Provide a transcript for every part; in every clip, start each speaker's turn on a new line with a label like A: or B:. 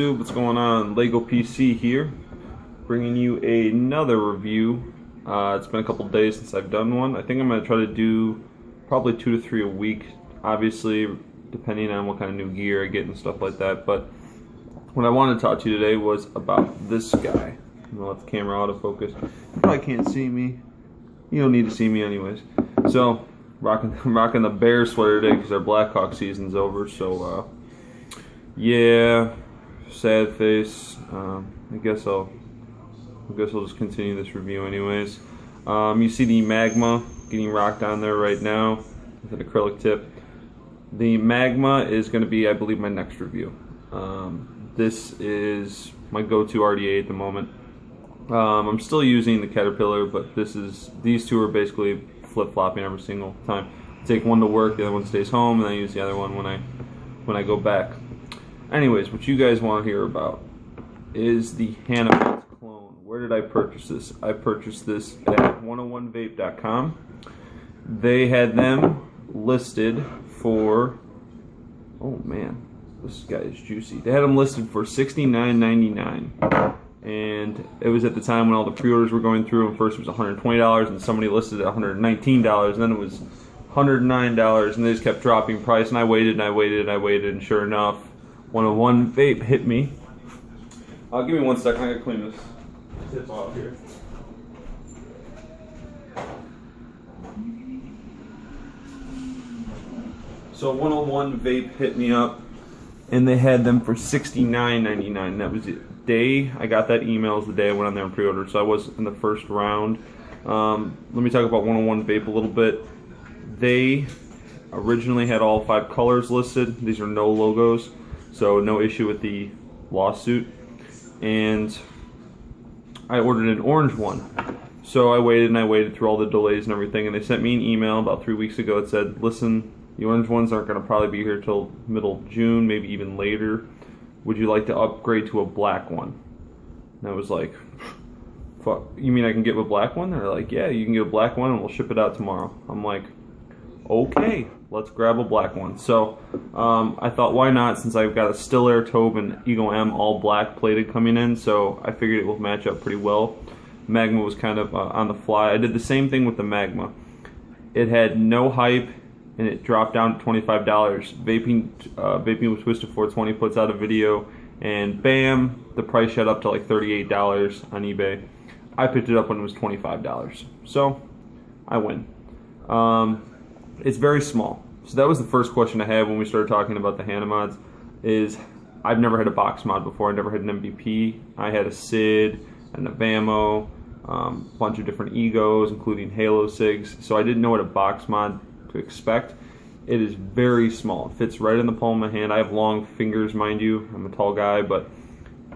A: What's going on? Lego PC here, bringing you another review. It's been a couple days since I've done one. I think I'm going to try to do probably 2 to 3 a week, obviously depending on what kind of new gear I get and stuff like that. But what I wanted to talk to you today was about this guy. I'm going to let the camera autofocus. You probably can't see me. You don't need to see me anyways. So, I'm rocking the Bear sweater today because our Blackhawk season's over. So, yeah. Sad face. I guess I'll just continue this review anyways. You see the Magma getting rocked on there right now with an acrylic tip. The Magma is going to be, I believe, my next review. This is my go-to RDA at the moment. I'm still using the Caterpillar, but these two are basically flip-flopping every single time. I take one to work, the other one stays home, and then I use the other one when I go back. Anyways, what you guys want to hear about is the Chana clone. Where did I purchase this? I purchased this at 101vape.com. They had them listed for, oh man, this guy is juicy. They had them listed for $69.99. And it was at the time when all the pre-orders were going through, and first it was $120, and somebody listed it at $119, and then it was $109, and they just kept dropping price, and I waited, and I waited, and I waited, and sure enough, 101 Vape hit me. Give me 1 second, I gotta clean this tip off here. So 101 Vape hit me up, and they had them for $69.99. That was the day I got that email, was the day I went on there and pre-ordered, so I was in the first round. Let me talk about 101 Vape a little bit. They originally had all 5 colors listed. These are no logos, so no issue with the lawsuit. And I ordered an orange one. So I waited and I waited through all the delays and everything, and they sent me an email about 3 weeks ago that said, listen, the orange ones aren't going to probably be here till middle of June, maybe even later. Would you like to upgrade to a black one? And I was like, fuck, you mean I can get a black one? They're like, yeah, you can get a black one and we'll ship it out tomorrow. I'm like, okay, let's grab a black one. So I thought, why not, since I've got a Still Air Taube and Eagle M all black plated coming in, so I figured it will match up pretty well. Magma was kind of on the fly. I did the same thing with the Magma. It had no hype, and it dropped down to $25. Vaping with Twisted 420 puts out a video, and bam, the price shot up to like $38 on eBay. I picked it up when it was $25, so I win. It's very small. So that was the first question I had when we started talking about the Chana mods, is I've never had a box mod before. I never had an MVP. I had a SID, and a Vamo, a bunch of different egos, including Halo SIGs, so I didn't know what a box mod to expect. It is very small. It fits right in the palm of my hand. I have long fingers, mind you. I'm a tall guy, but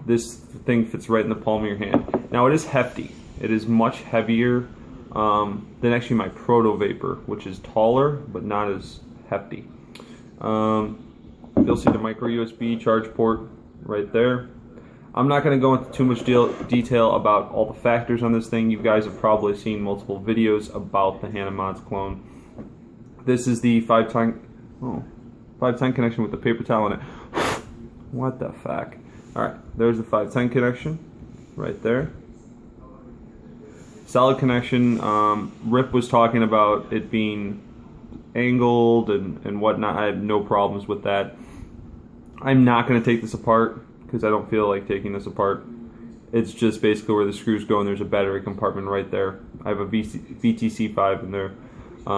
A: this thing fits right in the palm of your hand. Now, it is hefty. It is much heavier than actually my Proto Vapor, which is taller but not as hefty. You'll see the micro USB charge port right there. I'm not going to go into too much detail about all the factors on this thing. You guys have probably seen multiple videos about the Chana mods clone. This is the 5-time connection with the paper towel in it. What the fuck? Alright, there's the 510 connection right there. Solid connection. Rip was talking about it being angled and whatnot. I have no problems with that. I'm not going to take this apart because I don't feel like taking this apart. It's just basically where the screws go, and there's a battery compartment right there. I have a VTC5 in there,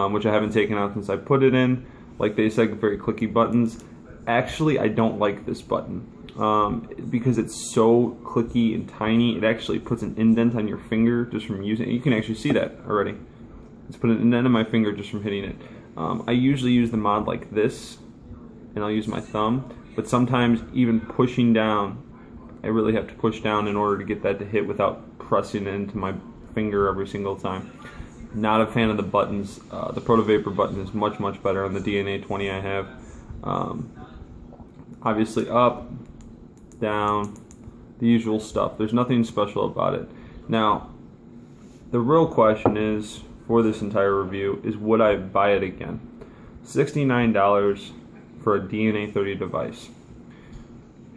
A: which I haven't taken out since I put it in. Like they said, very clicky buttons. Actually, I don't like this button because it's so clicky and tiny. It actually puts an indent on your finger just from using it. You can actually see that already. It's put an indent on my finger just from hitting it. I usually use the mod like this, and I'll use my thumb. But sometimes even pushing down, I really have to push down in order to get that to hit without pressing it into my finger every single time. Not a fan of the buttons. The Proto Vapor button is much, much better on the DNA 20 I have. Obviously up, down, the usual stuff. There's nothing special about it. Now, the real question is, for this entire review, is would I buy it again? $69 for a DNA 30 device.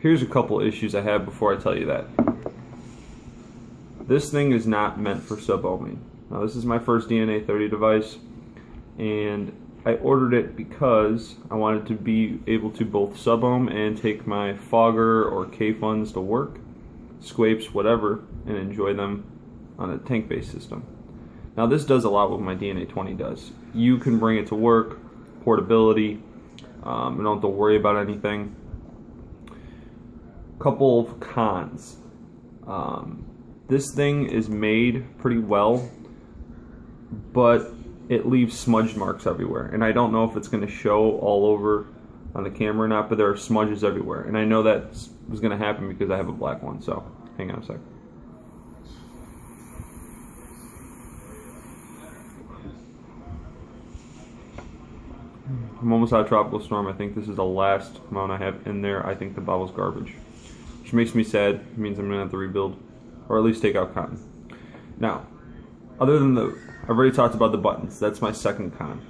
A: Here's a couple issues I have before I tell you that. This thing is not meant for sub-ohming. Now this is my first DNA 30 device, and I ordered it because I wanted to be able to both sub-ohm and take my fogger or K-funds to work, scrapes, whatever, and enjoy them on a tank-based system. Now this does a lot what my DNA 20 does. You can bring it to work, portability, you don't have to worry about anything. Couple of cons. This thing is made pretty well, but it leaves smudge marks everywhere, and I don't know if it's going to show all over on the camera or not, but there are smudges everywhere, and I know that was going to happen because I have a black one. So hang on a sec. I'm almost out of Tropical Storm. I think this is the last amount I have in there. I think the bottle's garbage, which makes me sad. It means I'm going to have to rebuild, or at least take out cotton. Now, other than I've already talked about the buttons. That's my second con.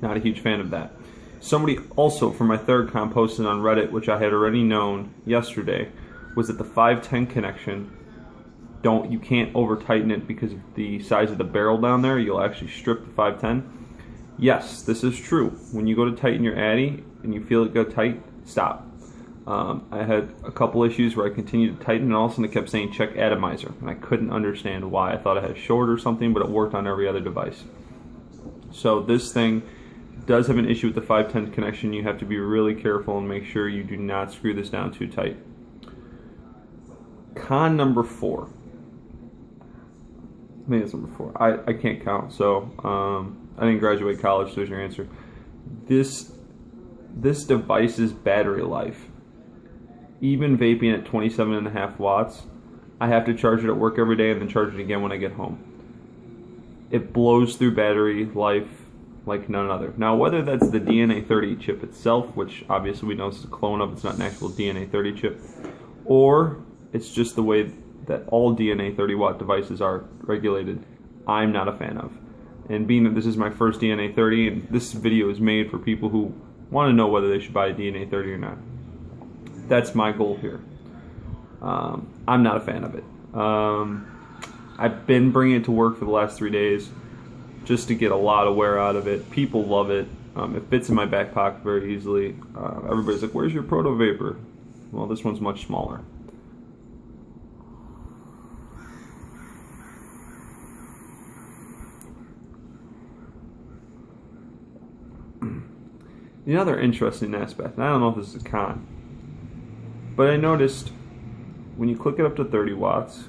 A: Not a huge fan of that. Somebody also, for my third con, posted on Reddit, which I had already known yesterday, was that the 510 connection, you can't over tighten it because of the size of the barrel down there. You'll actually strip the 510. Yes, this is true. When you go to tighten your Addy and you feel it go tight, stop. I had a couple issues where I continued to tighten, and all of a sudden it kept saying check atomizer, and I couldn't understand why. I thought I had short or something, but it worked on every other device. So this thing does have an issue with the 510 connection. You have to be really careful and make sure you do not screw this down too tight. Con number 4. I think it's number 4. I can't count, so I didn't graduate college, so there's your answer. This device's battery life, even vaping at 27.5 watts, I have to charge it at work every day and then charge it again when I get home. It blows through battery life like none other. Now, whether that's the DNA 30 chip itself, which obviously we know is a clone of, it's not an actual DNA 30 chip, or it's just the way that all DNA 30 watt devices are regulated, I'm not a fan of. And being that this is my first DNA 30, and this video is made for people who want to know whether they should buy a DNA 30 or not. That's my goal here. I'm not a fan of it. I've been bringing it to work for the last 3 days just to get a lot of wear out of it. People love it. It fits in my back pocket very easily. Everybody's like, where's your Proto Vapor? Well, this one's much smaller. The other interesting aspect, and I don't know if this is a con, but I noticed when you click it up to 30 watts,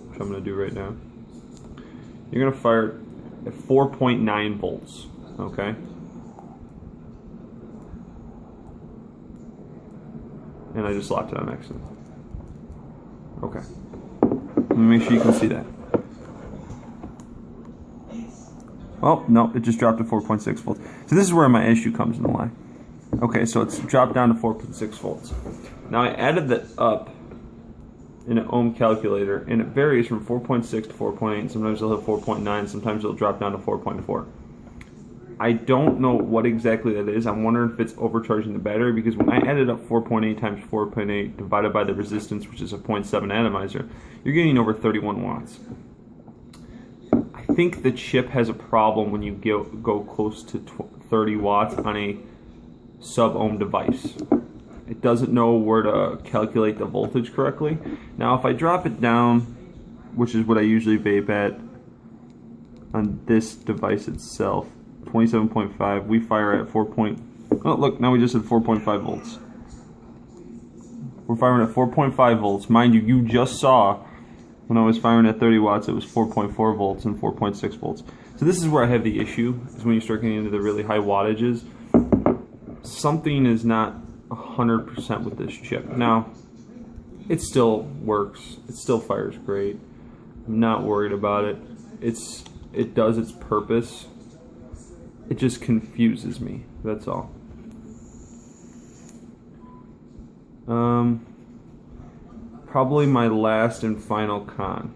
A: which I'm going to do right now, you're going to fire it at 4.9 volts, okay? And I just locked it on accident. Okay. Let me make sure you can see that. Oh, no, it just dropped to 4.6 volts. So this is where my issue comes into line. Okay, so it's dropped down to 4.6 volts. Now I added that up in an ohm calculator, and it varies from 4.6 to 4.8. Sometimes it'll hit 4.9, sometimes it'll drop down to 4.4. I don't know what exactly that is. I'm wondering if it's overcharging the battery, because when I added up 4.8 times 4.8 divided by the resistance, which is a 0.7 atomizer, you're getting over 31 watts. I think the chip has a problem when you go close to 30 watts on a sub-ohm device. It doesn't know where to calculate the voltage correctly. Now if I drop it down, which is what I usually vape at on this device itself, 27.5, we fire at 4. Oh look, now we just hit 4.5 volts. We're firing at 4.5 volts. Mind you, you just saw when I was firing at 30 watts, it was 4.4 volts and 4.6 volts. So this is where I have the issue, is when you start getting into the really high wattages. Something is not 100% with this chip. Now, it still works. It still fires great. I'm not worried about it. It does its purpose. It just confuses me. That's all. Probably my last and final con.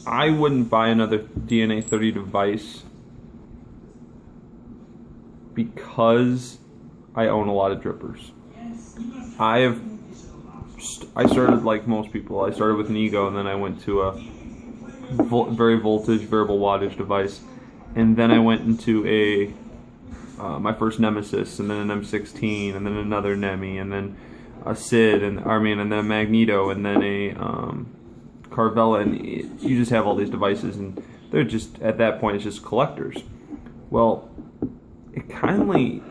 A: I wouldn't buy another DNA 30 device because I own a lot of drippers. I started like most people. I started with an Ego, and then I went to a very voltage, variable wattage device, and then I went into a my first Nemesis, and then an M16, and then another Nemi, and then a e-cig, and then a Magneto, and then a Carvella, and you just have all these devices, and they're just, at that point, it's just collectors. Well, it kindly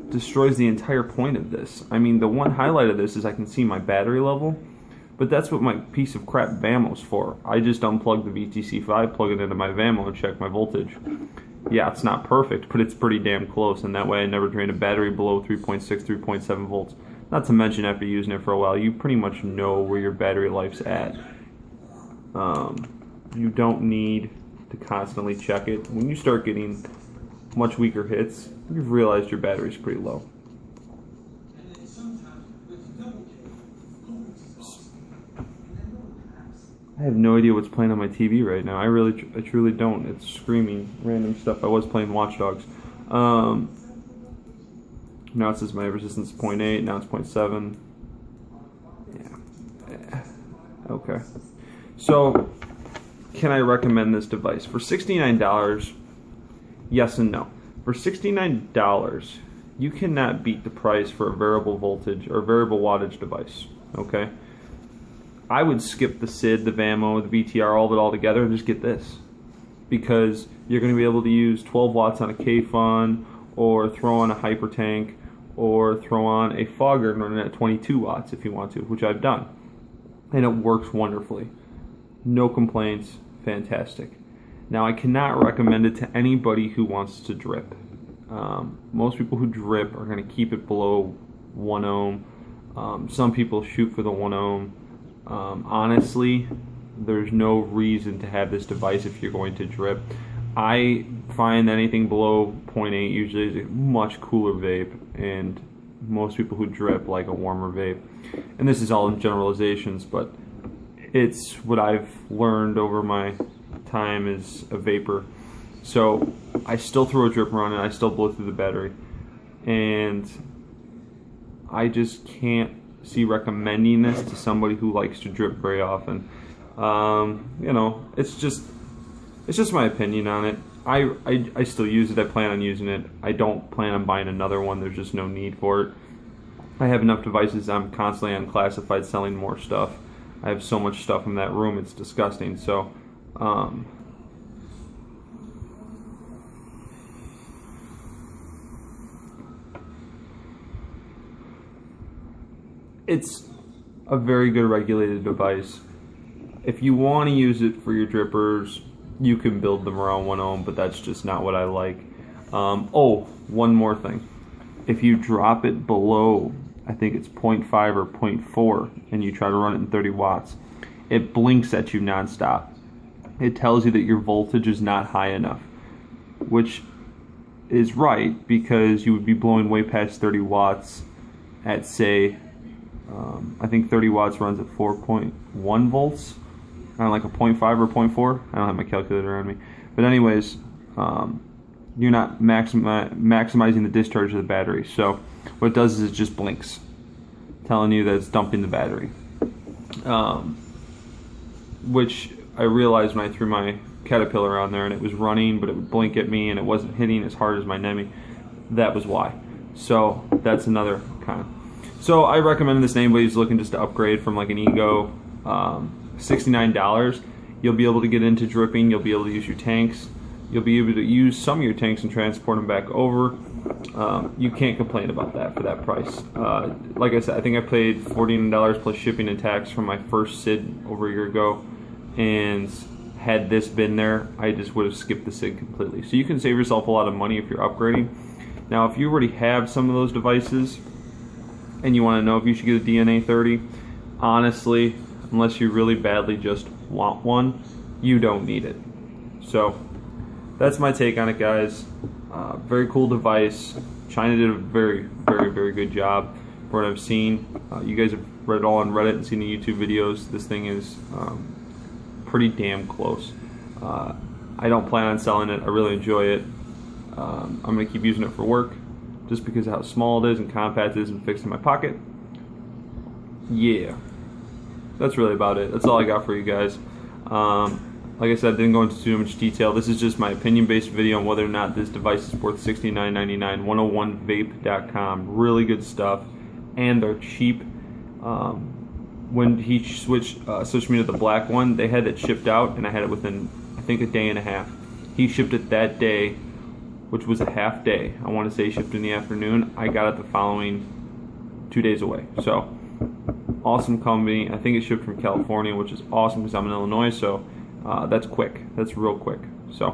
A: destroys the entire point of this. I mean, the one highlight of this is I can see my battery level, but that's what my piece of crap VAMO's for. I just unplug the VTC5, plug it into my VAMO, and check my voltage. Yeah, it's not perfect, but it's pretty damn close, and that way I never drain a battery below 3.6, 3.7 volts. Not to mention, after using it for a while, you pretty much know where your battery life's at. You don't need to constantly check it. When you start getting much weaker hits, you've realized your battery's pretty low. I have no idea what's playing on my TV right now. I truly don't. It's screaming random stuff. I was playing Watch Dogs. Now it says my resistance is 0.8. Now it's 0.7. Yeah. Okay. So, can I recommend this device? For $69, yes and no. For $69, you cannot beat the price for a variable voltage or variable wattage device. Okay? I would skip the e-cig, the VAMO, the VTR, all of it all together, and just get this. Because you're going to be able to use 12 watts on a K-Fun, or throw on a hyper tank, or throw on a fogger and run it at 22 watts if you want to, which I've done. And it works wonderfully. No complaints, fantastic. Now, I cannot recommend it to anybody who wants to drip. Most people who drip are going to keep it below 1 ohm. Some people shoot for the 1 ohm. Honestly, there's no reason to have this device if you're going to drip. I find anything below 0.8 usually is a much cooler vape, and most people who drip like a warmer vape. And this is all in generalizations, but it's what I've learned over my time as a vapor. So I still throw a dripper on it, I still blow through the battery, and I just can't see recommending this to somebody who likes to drip very often. You know, it's just my opinion on it. I still use it. I plan on using it. I don't plan on buying another one. There's just no need for it. I have enough devices. I'm constantly on classified selling more stuff. I have so much stuff in that room, it's disgusting. So it's a very good regulated device. If you want to use it for your drippers, you can build them around 1 ohm, but that's just not what I like. Oh, one more thing. If you drop it below, I think it's 0.5 or 0.4, and you try to run it in 30 watts, it blinks at you nonstop. It tells you that your voltage is not high enough, which is right, because you would be blowing way past 30 watts at, say, I think 30 watts runs at 4.1 volts. On like a 0.5 or 0.4. I don't have my calculator on me. But anyways, you're not maximizing the discharge of the battery. So what it does is it just blinks, telling you that it's dumping the battery. Which I realized when I threw my Caterpillar on there and it was running, but it would blink at me and it wasn't hitting as hard as my Nemi. That was why. So that's another kind of. So I recommend this to anybody who's looking just to upgrade from like an Ego. $69, you'll be able to get into dripping, you'll be able to use your tanks, you'll be able to use some of your tanks and transport them back over. You can't complain about that for that price. Like I said, I think I paid $49 plus shipping and tax for my first e-cig over a year ago, and had this been there, I just would have skipped the e-cig completely. So you can save yourself a lot of money if you're upgrading. Now, if you already have some of those devices and you want to know if you should get a DNA 30, honestly, unless you really badly just want one, you don't need it. So that's my take on it, guys. Very cool device. China did a very, very, very good job for what I've seen. You guys have read it all on Reddit and seen the YouTube videos. This thing is pretty damn close. I don't plan on selling it. I really enjoy it. I'm going to keep using it for work. just because of how small it is and compact it is and fits in my pocket. Yeah, that's really about it. That's all I got for you guys. Like I said, I didn't go into too much detail. This is just my opinion-based video on whether or not this device is worth $69.99. 101vape.com. Really good stuff, and they're cheap. When he switched me to the black one, they had it shipped out, and I had it within, I think, a day and a half. He shipped it that day, which was a half day. I want to say he shipped in the afternoon. I got it the following 2 days away. So, awesome company. I think it shipped from California, which is awesome because I'm in Illinois, so that's quick. That's real quick. So,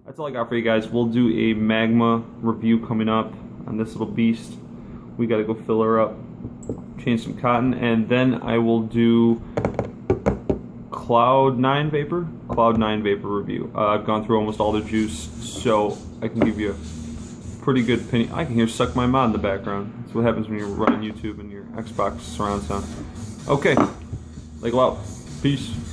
A: that's all I got for you guys. We'll do a Magma review coming up on this little beast. We got to go fill her up, change some cotton, and then I will do Cloud9 Vapor review. I've gone through almost all the juice, so I can give you a pretty good opinion. I can hear Suck My Mod in the background. That's what happens when you're running YouTube and your Xbox surround sound. Okay, like, well, peace.